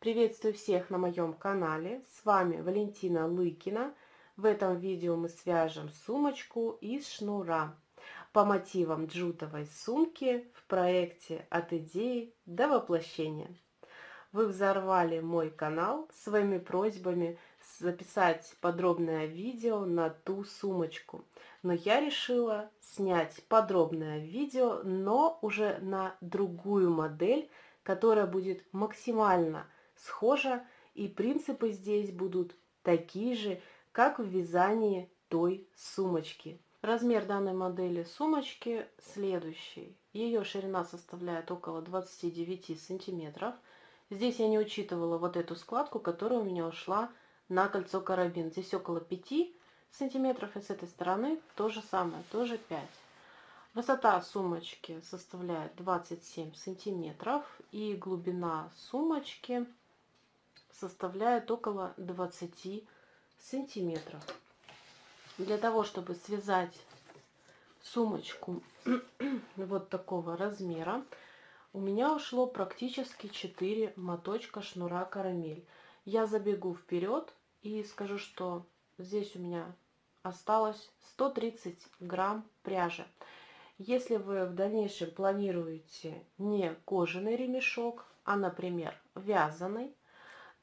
Приветствую всех на моем канале. С вами Валентина Лыкина. В этом видео мы свяжем сумочку из шнура по мотивам джутовой сумки в проекте «От идеи до воплощения». Вы взорвали мой канал своими просьбами записать подробное видео на ту сумочку. Но я решила снять подробное видео, но уже на другую модель, которая будет максимально схожа, и принципы здесь будут такие же, как в вязании той сумочки. Размер данной модели сумочки следующий. Ее ширина составляет около 29 сантиметров. Здесь я не учитывала вот эту складку, которая у меня ушла на кольцо карабин. Здесь около 5 сантиметров, и с этой стороны то же самое, тоже 5. Высота сумочки составляет 27 сантиметров, и глубина сумочки составляет около 20 сантиметров. Для того, чтобы связать сумочку вот такого размера, у меня ушло практически 4 моточка шнура карамель. Я забегу вперед и скажу, что здесь у меня осталось 130 грамм пряжи. Если вы в дальнейшем планируете не кожаный ремешок, а, например, вязаный,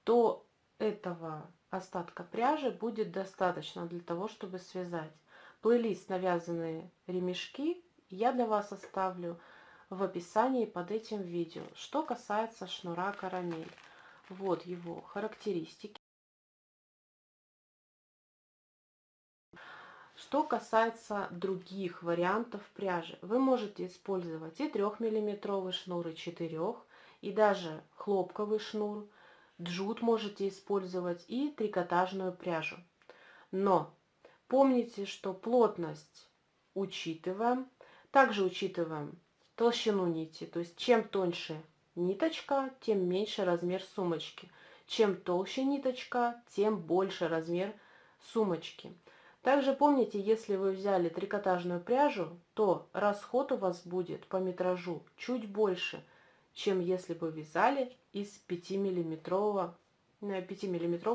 то этого остатка пряжи будет достаточно для того, чтобы связать. Плейлист на вязаные ремешки я для вас оставлю в описании под этим видео. Что касается шнура карамель, вот его характеристики. Что касается других вариантов пряжи, вы можете использовать и 3-миллиметровый шнур, и 4, и даже хлопковый шнур. Джут можете использовать и трикотажную пряжу. Но помните, что плотность учитываем. Также учитываем толщину нити. То есть чем тоньше ниточка, тем меньше размер сумочки. Чем толще ниточка, тем больше размер сумочки. Также помните, если вы взяли трикотажную пряжу, то расход у вас будет по метражу чуть больше, чем если бы вязали из 5-миллиметровой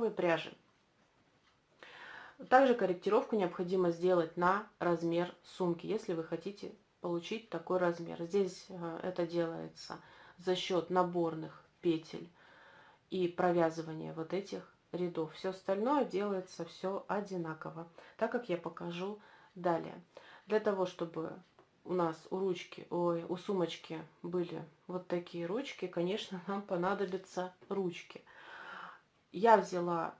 пряжи. Также корректировку необходимо сделать на размер сумки, если вы хотите получить такой размер. Здесь это делается за счет наборных петель и провязывания вот этих рядов. Все остальное делается все одинаково, так как я покажу далее. Для того, чтобы у нас у сумочки были вот такие ручки, конечно, нам понадобятся ручки. Я взяла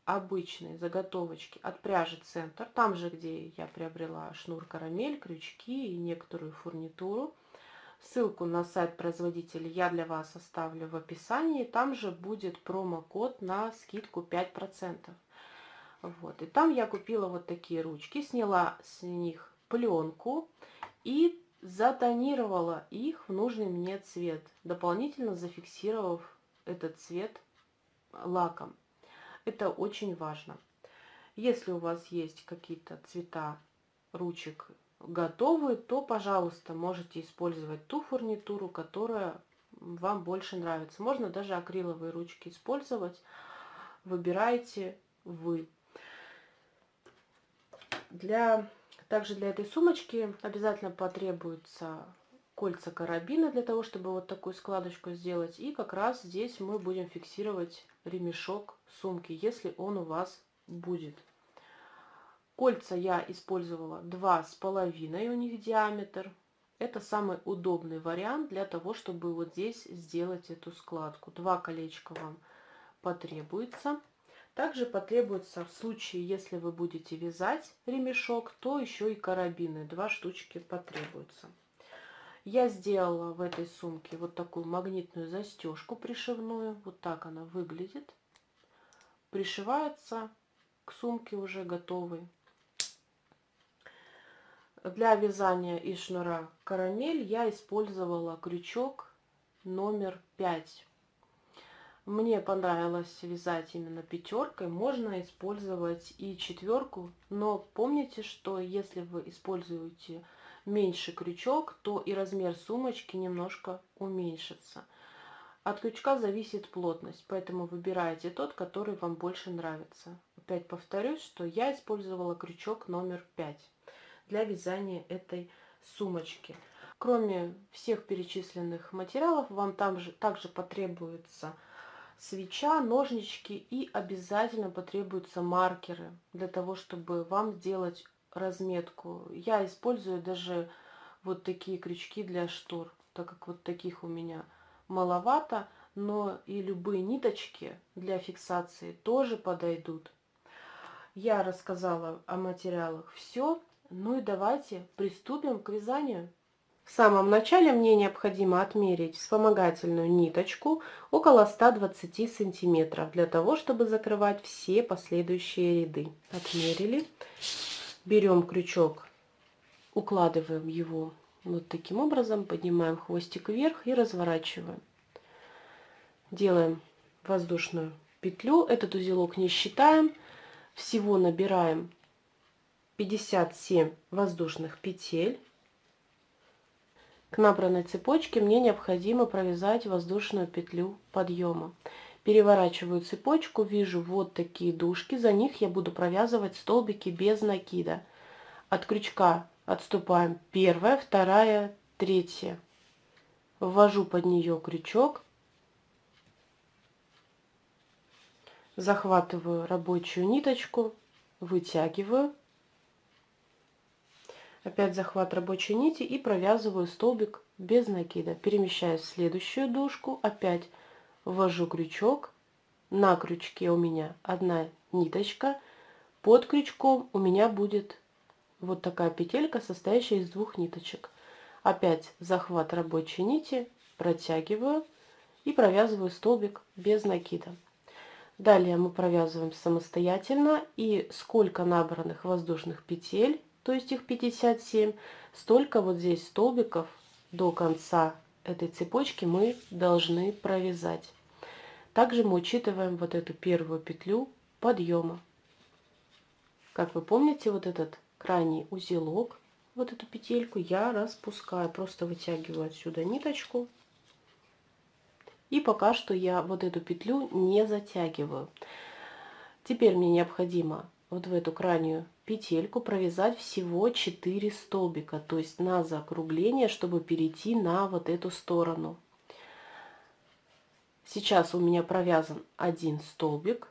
обычные заготовочки от пряжи Центр, там же, где я приобрела шнур карамель, крючки и некоторую фурнитуру. Ссылку на сайт производителя я для вас оставлю в описании. Там же будет промокод на скидку 5%. Вот. И там я купила вот такие ручки, сняла с них пленку и затонировала их в нужный мне цвет, дополнительно зафиксировав этот цвет лаком. Это очень важно. Если у вас есть какие-то цвета ручек готовые, то, пожалуйста, можете использовать ту фурнитуру, которая вам больше нравится. Можно даже акриловые ручки использовать. Выбирайте вы. Также для этой сумочки обязательно потребуются кольца карабина для того, чтобы вот такую складочку сделать. И как раз здесь мы будем фиксировать ремешок сумки, если он у вас будет. Кольца я использовала 2,5 у них диаметр. Это самый удобный вариант для того, чтобы вот здесь сделать эту складку. 2 колечка вам потребуется. Также потребуется в случае, если вы будете вязать ремешок, то еще и карабины. 2 штучки потребуются. Я сделала в этой сумке вот такую магнитную застежку пришивную. Вот так она выглядит. Пришивается к сумке уже готовый. Для вязания из шнура карамель я использовала крючок номер 5. Мне понравилось вязать именно 5. Можно использовать и 4, но помните, что если вы используете меньший крючок, то и размер сумочки немножко уменьшится. От крючка зависит плотность, поэтому выбирайте тот, который вам больше нравится. Опять повторюсь, что я использовала крючок номер 5 для вязания этой сумочки. Кроме всех перечисленных материалов, вам также потребуется свеча, ножнички и обязательно потребуются маркеры для того, чтобы вам сделать разметку. Я использую даже вот такие крючки для штор, так как вот таких у меня маловато, но и любые ниточки для фиксации тоже подойдут. Я рассказала о материалах все, ну и давайте приступим к вязанию. В самом начале мне необходимо отмерить вспомогательную ниточку около 120 сантиметров для того, чтобы закрывать все последующие ряды. Отмерили. Берем крючок, укладываем его вот таким образом, поднимаем хвостик вверх и разворачиваем. Делаем воздушную петлю. Этот узелок не считаем. Всего набираем 57 воздушных петель. К набранной цепочке мне необходимо провязать воздушную петлю подъема. Переворачиваю цепочку, вижу вот такие дужки, за них я буду провязывать столбики без накида. От крючка отступаем первая, вторая, третья. Ввожу под нее крючок, захватываю рабочую ниточку, вытягиваю. Опять захват рабочей нити и провязываю столбик без накида. Перемещаюсь в следующую дужку, опять ввожу крючок. На крючке у меня одна ниточка, под крючком у меня будет вот такая петелька, состоящая из двух ниточек. Опять захват рабочей нити, протягиваю и провязываю столбик без накида. Далее мы провязываем самостоятельно, и сколько набранных воздушных петель, то есть их 57, столько вот здесь столбиков до конца этой цепочки мы должны провязать. Также мы учитываем вот эту первую петлю подъема. Как вы помните, вот этот крайний узелок, вот эту петельку я распускаю, просто вытягиваю отсюда ниточку. И пока что я вот эту петлю не затягиваю. Теперь мне необходимо вот в эту крайнюю петельку провязать всего 4 столбика, то есть на закругление, чтобы перейти на вот эту сторону. Сейчас у меня провязан один столбик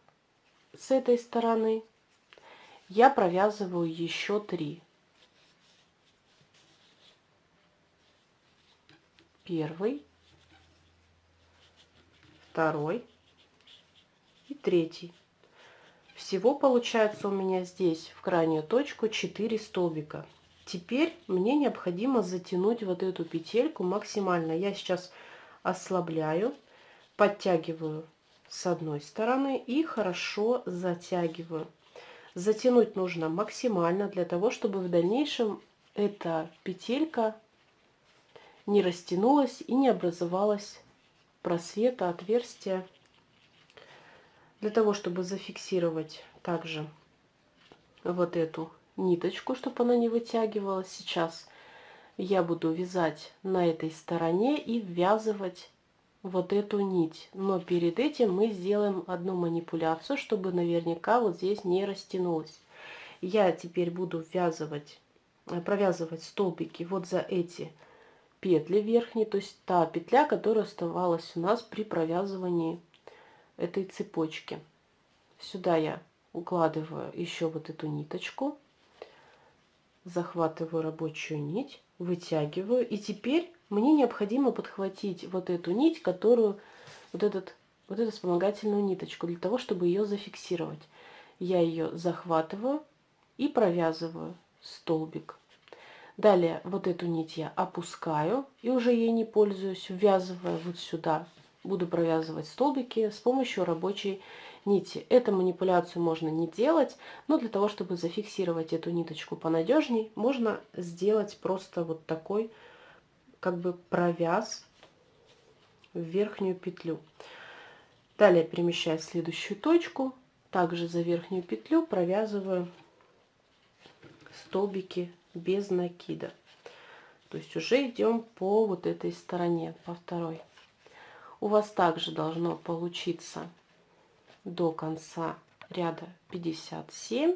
с этой стороны. Я провязываю еще 3. Первый, второй и третий. Всего получается у меня здесь в крайнюю точку 4 столбика. Теперь мне необходимо затянуть вот эту петельку максимально. Я сейчас ослабляю, подтягиваю с одной стороны и хорошо затягиваю. Затянуть нужно максимально для того, чтобы в дальнейшем эта петелька не растянулась и не образовалось просвета, отверстия. Для того, чтобы зафиксировать также вот эту ниточку, чтобы она не вытягивалась, сейчас я буду вязать на этой стороне и ввязывать вот эту нить. Но перед этим мы сделаем одну манипуляцию, чтобы наверняка вот здесь не растянулось. Я теперь буду провязывать столбики вот за эти петли верхние, то есть та петля, которая оставалась у нас при провязывании этой цепочки. Сюда я укладываю еще вот эту ниточку, захватываю рабочую нить, вытягиваю, и теперь мне необходимо подхватить вот эту нить, которую вот эту вспомогательную ниточку, для того, чтобы ее зафиксировать. Я ее захватываю и провязываю столбик. Далее вот эту нить я опускаю и уже ей не пользуюсь, ввязывая вот сюда. Буду провязывать столбики с помощью рабочей нити. Эту манипуляцию можно не делать, но для того, чтобы зафиксировать эту ниточку понадежней, можно сделать просто вот такой как бы провяз в верхнюю петлю. Далее перемещаю в следующую точку, также за верхнюю петлю провязываю столбики без накида. То есть уже идем по вот этой стороне, по второй. У вас также должно получиться до конца ряда 57.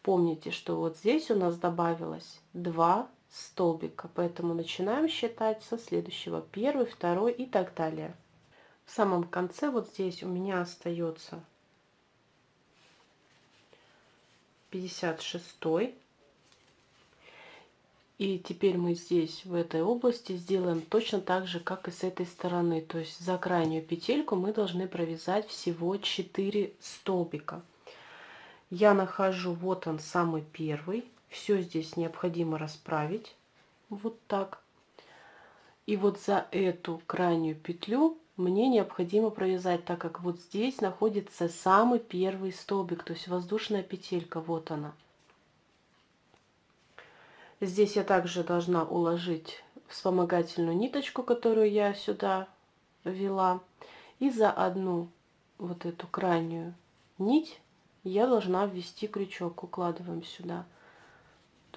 Помните, что вот здесь у нас добавилось 2 столбика, поэтому начинаем считать со следующего: первый, второй и так далее. В самом конце вот здесь у меня остается 56. И теперь мы здесь, в этой области, сделаем точно так же, как и с этой стороны. То есть за крайнюю петельку мы должны провязать всего 4 столбика. Я нахожу, вот он, самый первый. Все здесь необходимо расправить. Вот так. И вот за эту крайнюю петлю мне необходимо провязать, так как вот здесь находится самый первый столбик, то есть воздушная петелька. Вот она. Здесь я также должна уложить вспомогательную ниточку, которую я сюда ввела. И за одну вот эту крайнюю нить я должна ввести крючок. Укладываем сюда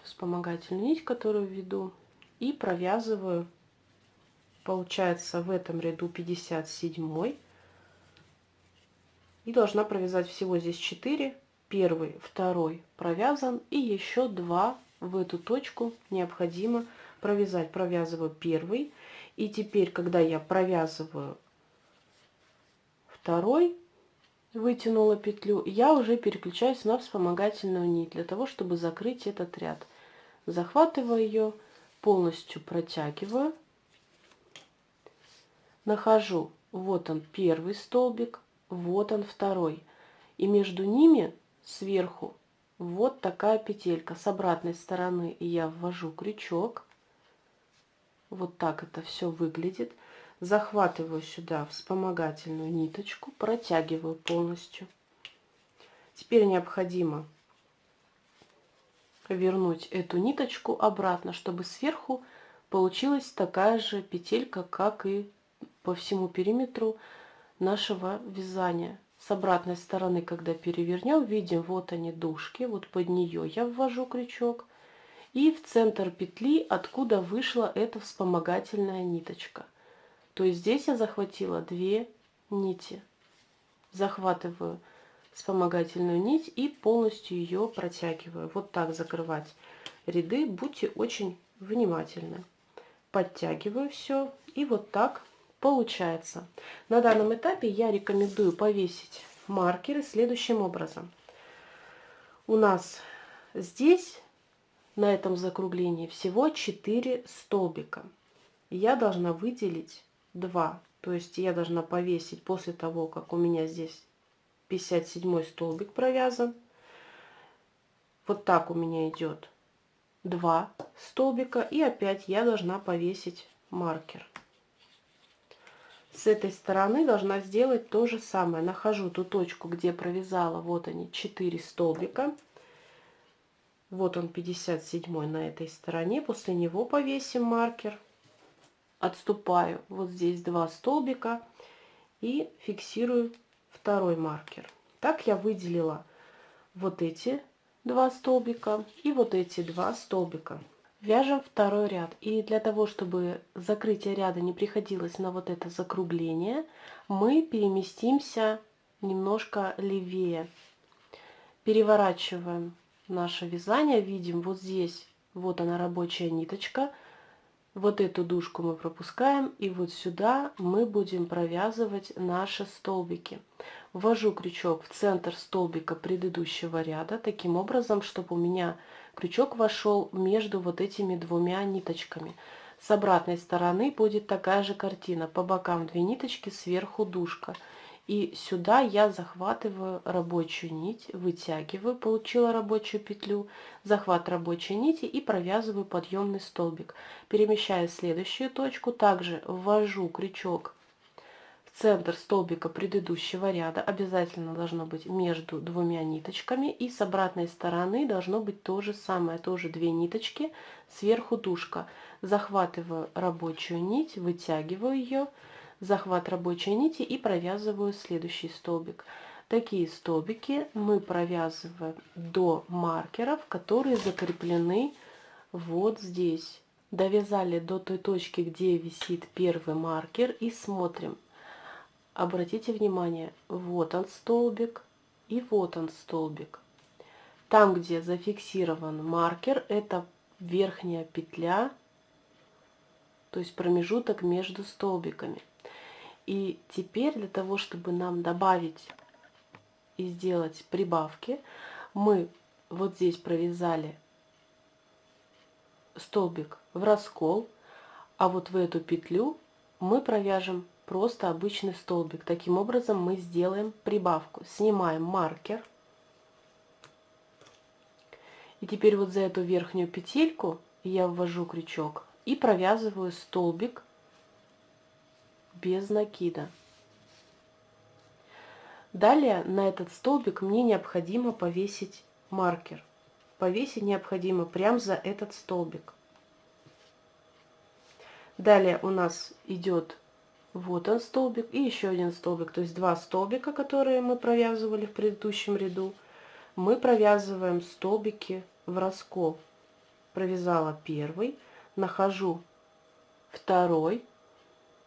вспомогательную нить, которую введу, и провязываю. Получается в этом ряду 57. И должна провязать всего здесь 4. Первый, второй провязан, и еще 2 в эту точку необходимо провязать. Провязываю первый, и теперь, когда я провязываю второй, вытянула петлю, я уже переключаюсь на вспомогательную нить для того, чтобы закрыть этот ряд. Захватываю ее, полностью протягиваю, нахожу, вот он первый столбик, вот он второй, и между ними сверху вот такая петелька. С обратной стороны я ввожу крючок. Вот так это все выглядит. Захватываю сюда вспомогательную ниточку, протягиваю полностью. Теперь необходимо вернуть эту ниточку обратно, чтобы сверху получилась такая же петелька, как и по всему периметру нашего вязания. С обратной стороны, когда перевернем, видим, вот они дужки, вот под нее я ввожу крючок, и в центр петли, откуда вышла эта вспомогательная ниточка. То есть здесь я захватила 2 нити. Захватываю вспомогательную нить и полностью ее протягиваю. Вот так закрывать ряды, будьте очень внимательны. Подтягиваю все, и вот так получается. На данном этапе я рекомендую повесить маркеры следующим образом. У нас здесь, на этом закруглении, всего 4 столбика. Я должна выделить 2. То есть я должна повесить после того, как у меня здесь 57 столбик провязан. Вот так у меня идет 2 столбика. И опять я должна повесить маркер. С этой стороны должна сделать то же самое. Нахожу ту точку, где провязала, вот они, 4 столбика. Вот он, 57 на этой стороне. После него повесим маркер. Отступаю вот здесь 2 столбика и фиксирую второй маркер. Так я выделила вот эти 2 столбика и вот эти 2 столбика. Вяжем второй ряд. И для того, чтобы закрытие ряда не приходилось на вот это закругление, мы переместимся немножко левее. Переворачиваем наше вязание. Видим, вот здесь, вот она, рабочая ниточка. Вот эту дужку мы пропускаем, и вот сюда мы будем провязывать наши столбики. Ввожу крючок в центр столбика предыдущего ряда, таким образом, чтобы у меня крючок вошел между вот этими 2 ниточками. С обратной стороны будет такая же картина. По бокам 2 ниточки, сверху дужка. И сюда я захватываю рабочую нить, вытягиваю, получила рабочую петлю, захват рабочей нити и провязываю подъемный столбик. Перемещаю в следующую точку, также ввожу крючок в центр столбика предыдущего ряда, обязательно должно быть между 2 ниточками, и с обратной стороны должно быть то же самое, тоже 2 ниточки, сверху дужка. Захватываю рабочую нить, вытягиваю ее, захват рабочей нити и провязываю следующий столбик. Такие столбики мы провязываем до маркеров, которые закреплены вот здесь. Довязали до той точки, где висит первый маркер, и смотрим. обратите внимание, вот он столбик и вот он столбик. Там, где зафиксирован маркер, это верхняя петля, то есть промежуток между столбиками. И теперь для того, чтобы нам добавить и сделать прибавки, мы вот здесь провязали столбик в раскол, а вот в эту петлю мы провяжем просто обычный столбик. Таким образом мы сделаем прибавку. Снимаем маркер. И теперь вот за эту верхнюю петельку я ввожу крючок и провязываю столбик без накида. Далее на этот столбик мне необходимо повесить маркер. Повесить необходимо прямо за этот столбик. Далее у нас идет вот он столбик и еще один столбик, то есть два столбика, которые мы провязывали в предыдущем ряду. Мы провязываем столбики в раскол. Провязала первый, нахожу второй,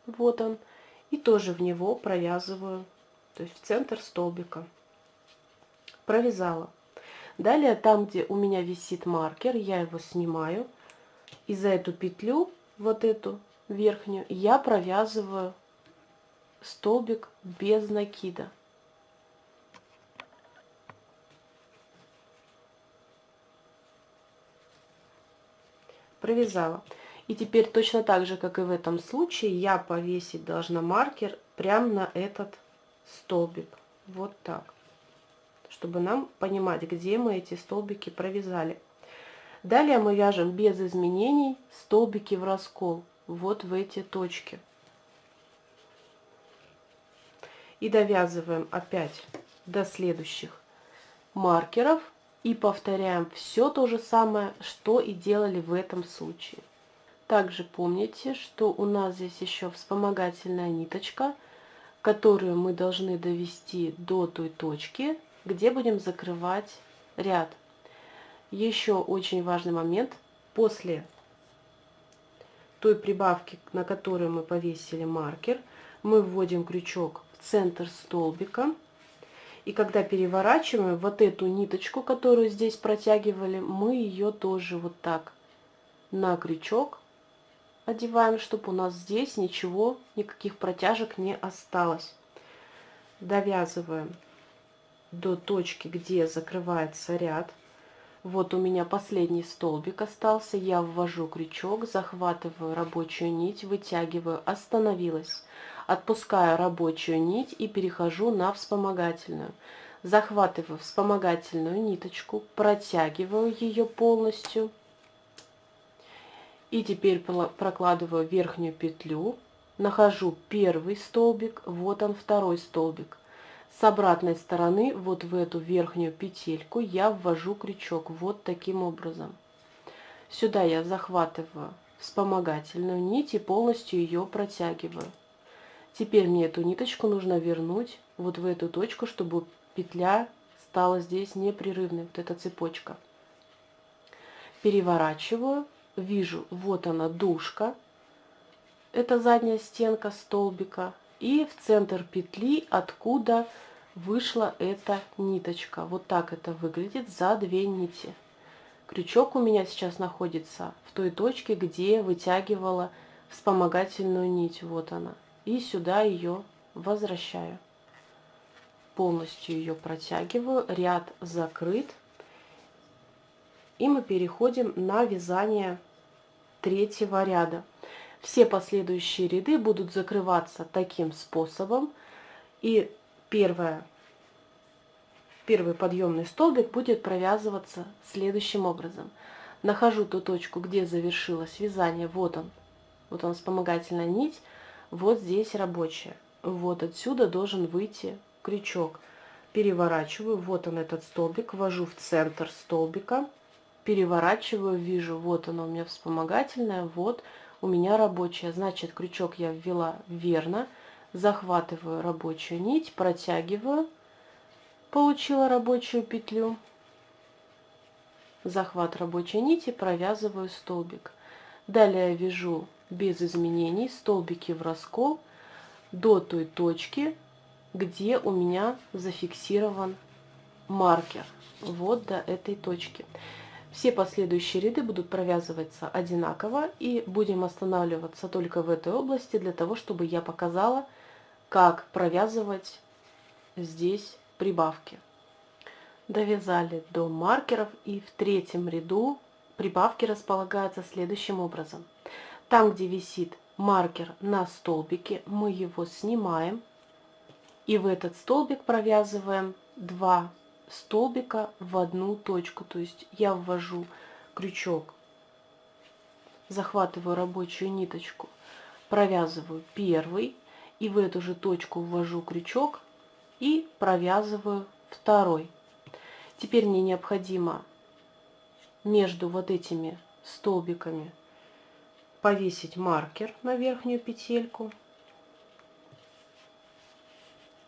вот он, и тоже в него провязываю, то есть в центр столбика. Провязала. Далее там, где у меня висит маркер, я его снимаю, и за эту петлю, вот эту верхнюю, я провязываю столбик без накида. Провязала. И теперь точно так же, как и в этом случае, я повесить должна маркер прямо на этот столбик. Вот так. Чтобы нам понимать, где мы эти столбики провязали. Далее мы вяжем без изменений столбики в раскол. Вот в эти точки. И довязываем опять до следующих маркеров. И повторяем все то же самое, что и делали в этом случае. Также помните, что у нас здесь еще вспомогательная ниточка, которую мы должны довести до той точки, где будем закрывать ряд. Еще очень важный момент. После той прибавки, на которую мы повесили маркер, мы вводим крючок в центр столбика. И когда переворачиваем вот эту ниточку, которую здесь протягивали, мы ее тоже вот так на крючок одеваем, чтобы у нас здесь ничего, никаких протяжек не осталось. Довязываем до точки, где закрывается ряд. Вот у меня последний столбик остался. Я ввожу крючок, захватываю рабочую нить, вытягиваю, остановилась. Отпускаю рабочую нить и перехожу на вспомогательную. Захватываю вспомогательную ниточку, протягиваю ее полностью. И теперь прокладываю верхнюю петлю, нахожу первый столбик, вот он второй столбик. С обратной стороны вот в эту верхнюю петельку я ввожу крючок вот таким образом. Сюда я захватываю вспомогательную нить и полностью ее протягиваю. Теперь мне эту ниточку нужно вернуть вот в эту точку, чтобы петля стала здесь непрерывной, вот эта цепочка. Переворачиваю, вижу, вот она дужка, это задняя стенка столбика, и в центр петли, откуда вышла эта ниточка. Вот так это выглядит за две нити. Крючок у меня сейчас находится в той точке, где вытягивала вспомогательную нить, вот она. И сюда ее возвращаю. Полностью ее протягиваю, ряд закрыт. И мы переходим на вязание третьего ряда. Все последующие ряды будут закрываться таким способом. И первый подъемный столбик будет провязываться следующим образом. Нахожу ту точку, где завершилось вязание. Вот он вспомогательная нить. Вот здесь рабочая. Вот отсюда должен выйти крючок. Переворачиваю, вот он этот столбик, ввожу в центр столбика, переворачиваю, вижу, вот она у меня вспомогательная, вот у меня рабочая. Значит, крючок я ввела верно, захватываю рабочую нить, протягиваю, получила рабочую петлю, захват рабочей нити, провязываю столбик. Далее я вяжу без изменений столбики в раскол до той точки, где у меня зафиксирован маркер. Вот до этой точки. Все последующие ряды будут провязываться одинаково, и будем останавливаться только в этой области для того, чтобы я показала, как провязывать здесь прибавки. Довязали до маркеров, и в третьем ряду прибавки располагаются следующим образом. Там, где висит маркер на столбике, мы его снимаем, и в этот столбик провязываем 2 столбика в одну точку. То есть я ввожу крючок, захватываю рабочую ниточку, провязываю первый, и в эту же точку ввожу крючок и провязываю второй. Теперь мне необходимо между вот этими столбиками повесить маркер на верхнюю петельку,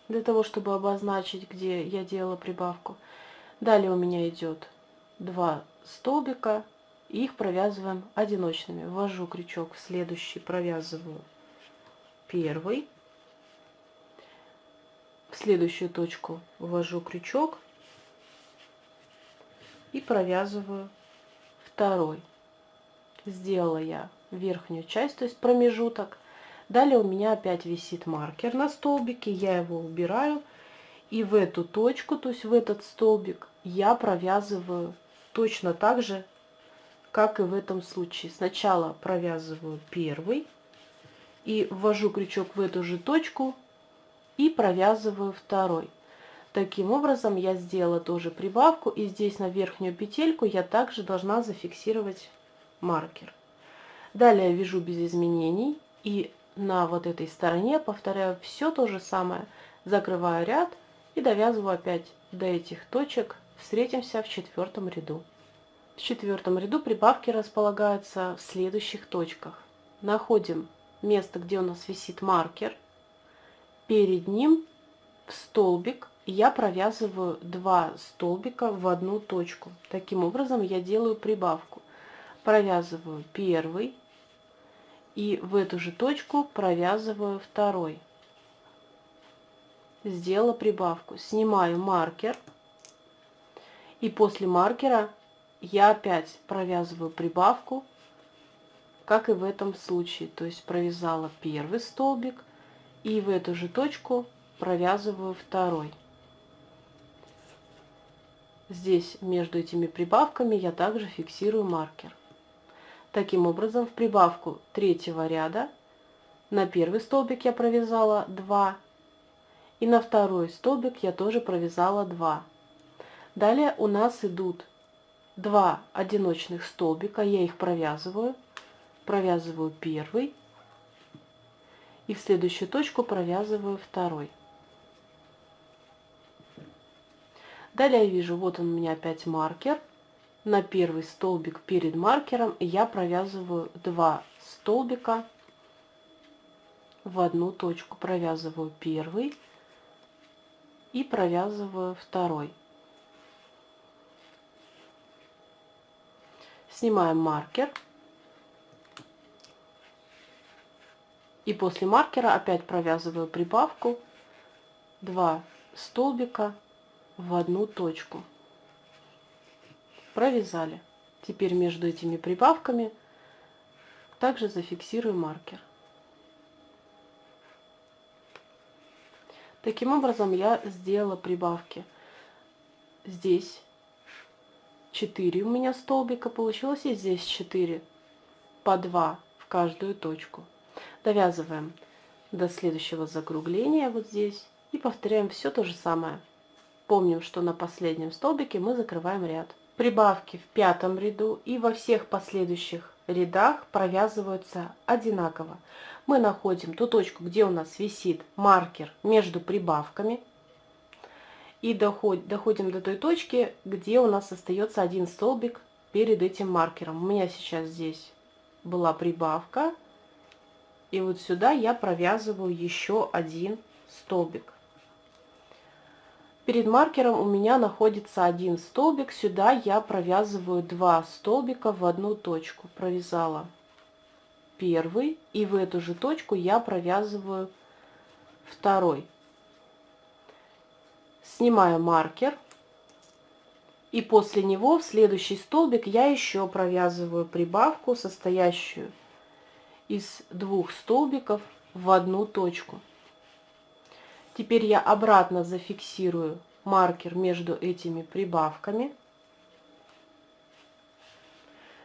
для того, чтобы обозначить, где я делала прибавку. Далее у меня идет 2 столбика, и их провязываем одиночными. Ввожу крючок в следующий, провязываю первый, в следующую точку ввожу крючок и провязываю второй. Сделала я верхнюю часть, то есть промежуток. Далее у меня опять висит маркер на столбике, я его убираю, и в эту точку, то есть в этот столбик, я провязываю точно так же, как и в этом случае. Сначала провязываю первый и ввожу крючок в эту же точку и провязываю второй. Таким образом я сделала тоже прибавку, и здесь на верхнюю петельку я также должна зафиксировать маркер. Далее я вяжу без изменений, и на вот этой стороне повторяю все то же самое, закрываю ряд и довязываю опять до этих точек. Встретимся в 4 ряду. В 4 ряду прибавки располагаются в следующих точках. Находим место, где у нас висит маркер, перед ним в столбик я провязываю 2 столбика в одну точку. Таким образом я делаю прибавку. Провязываю первый, и в эту же точку провязываю второй. Сделала прибавку. Снимаю маркер, и после маркера я опять провязываю прибавку, как и в этом случае. То есть провязала первый столбик, и в эту же точку провязываю второй. Здесь между этими прибавками я также фиксирую маркер. Таким образом, в прибавку 3-го ряда на первый столбик я провязала 2, и на второй столбик я тоже провязала 2. Далее у нас идут 2 одиночных столбика, я их провязываю первый, и в следующую точку провязываю второй. Далее я вижу, вот он у меня опять маркер. На первый столбик перед маркером я провязываю 2 столбика в одну точку. Провязываю первый и провязываю второй. Снимаем маркер. И после маркера опять провязываю прибавку 2 столбика в одну точку. Провязали. Теперь между этими прибавками также зафиксирую маркер. Таким образом я сделала прибавки. Здесь 4 у меня столбика получилось, и здесь 4, по 2 в каждую точку. Довязываем до следующего закругления вот здесь и повторяем все то же самое. Помним, что на последнем столбике мы закрываем ряд. Прибавки в 5 ряду и во всех последующих рядах провязываются одинаково. Мы находим ту точку, где у нас висит маркер между прибавками, и доходим до той точки, где у нас остается 1 столбик перед этим маркером. У меня сейчас здесь была прибавка, и вот сюда я провязываю еще 1 столбик. Перед маркером у меня находится 1 столбик, сюда я провязываю 2 столбика в одну точку. Провязала первый, и в эту же точку я провязываю второй. Снимаю маркер. И после него в следующий столбик я еще провязываю прибавку, состоящую из 2 столбиков в одну точку. Теперь я обратно зафиксирую маркер между этими прибавками.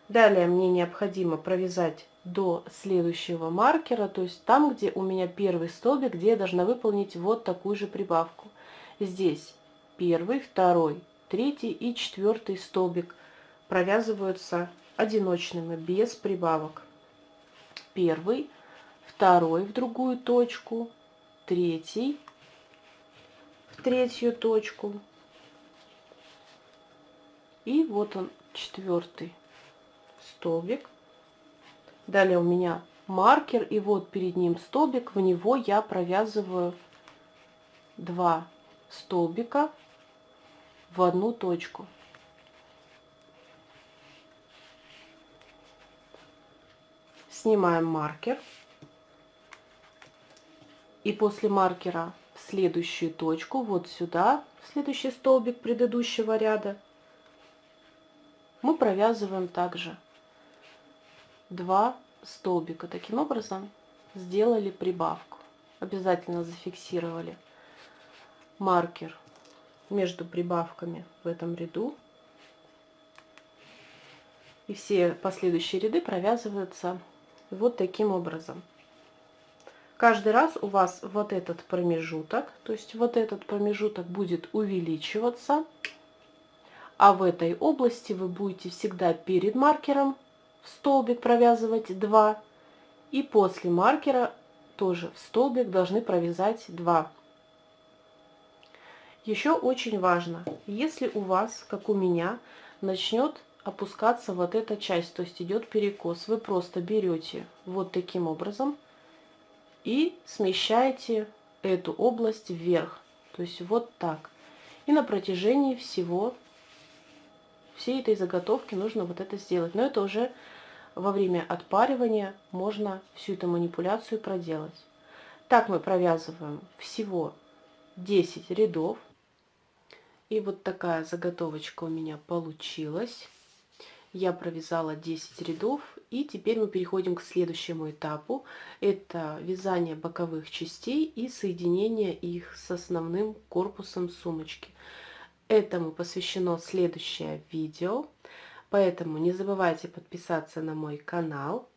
Далее мне необходимо провязать до следующего маркера, то есть там, где у меня первый столбик, где я должна выполнить вот такую же прибавку. Здесь первый, второй, третий и четвертый столбик провязываются одиночными, без прибавок. Первый, второй в другую точку, третий в третью точку. И вот он, четвертый столбик. Далее у меня маркер, и вот перед ним столбик, в него я провязываю 2 столбика в одну точку. Снимаем маркер. И после маркера в следующую точку, вот сюда, в следующий столбик предыдущего ряда, мы провязываем также 2 столбика. Таким образом сделали прибавку. Обязательно зафиксировали маркер между прибавками в этом ряду. И все последующие ряды провязываются вот таким образом. Каждый раз у вас вот этот промежуток, то есть вот этот промежуток будет увеличиваться, а в этой области вы будете всегда перед маркером в столбик провязывать 2, и после маркера тоже в столбик должны провязать 2. Еще очень важно, если у вас, как у меня, начнет опускаться вот эта часть, то есть идет перекос, вы просто берете вот таким образом и смещаете эту область вверх, то есть вот так. И на протяжении всей этой заготовки нужно вот это сделать. Но это уже во время отпаривания можно всю эту манипуляцию проделать. Так мы провязываем всего 10 рядов. И вот такая заготовочка у меня получилась. Я провязала 10 рядов, и теперь мы переходим к следующему этапу. Это вязание боковых частей и соединение их с основным корпусом сумочки. Этому посвящено следующее видео, поэтому не забывайте подписаться на мой канал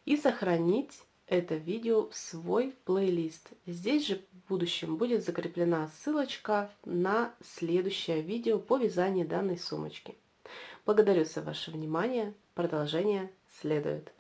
и сохранить это видео в свой плейлист. Здесь же в будущем будет закреплена ссылочка на следующее видео по вязанию данной сумочки. Благодарю за ваше внимание. Продолжение следует.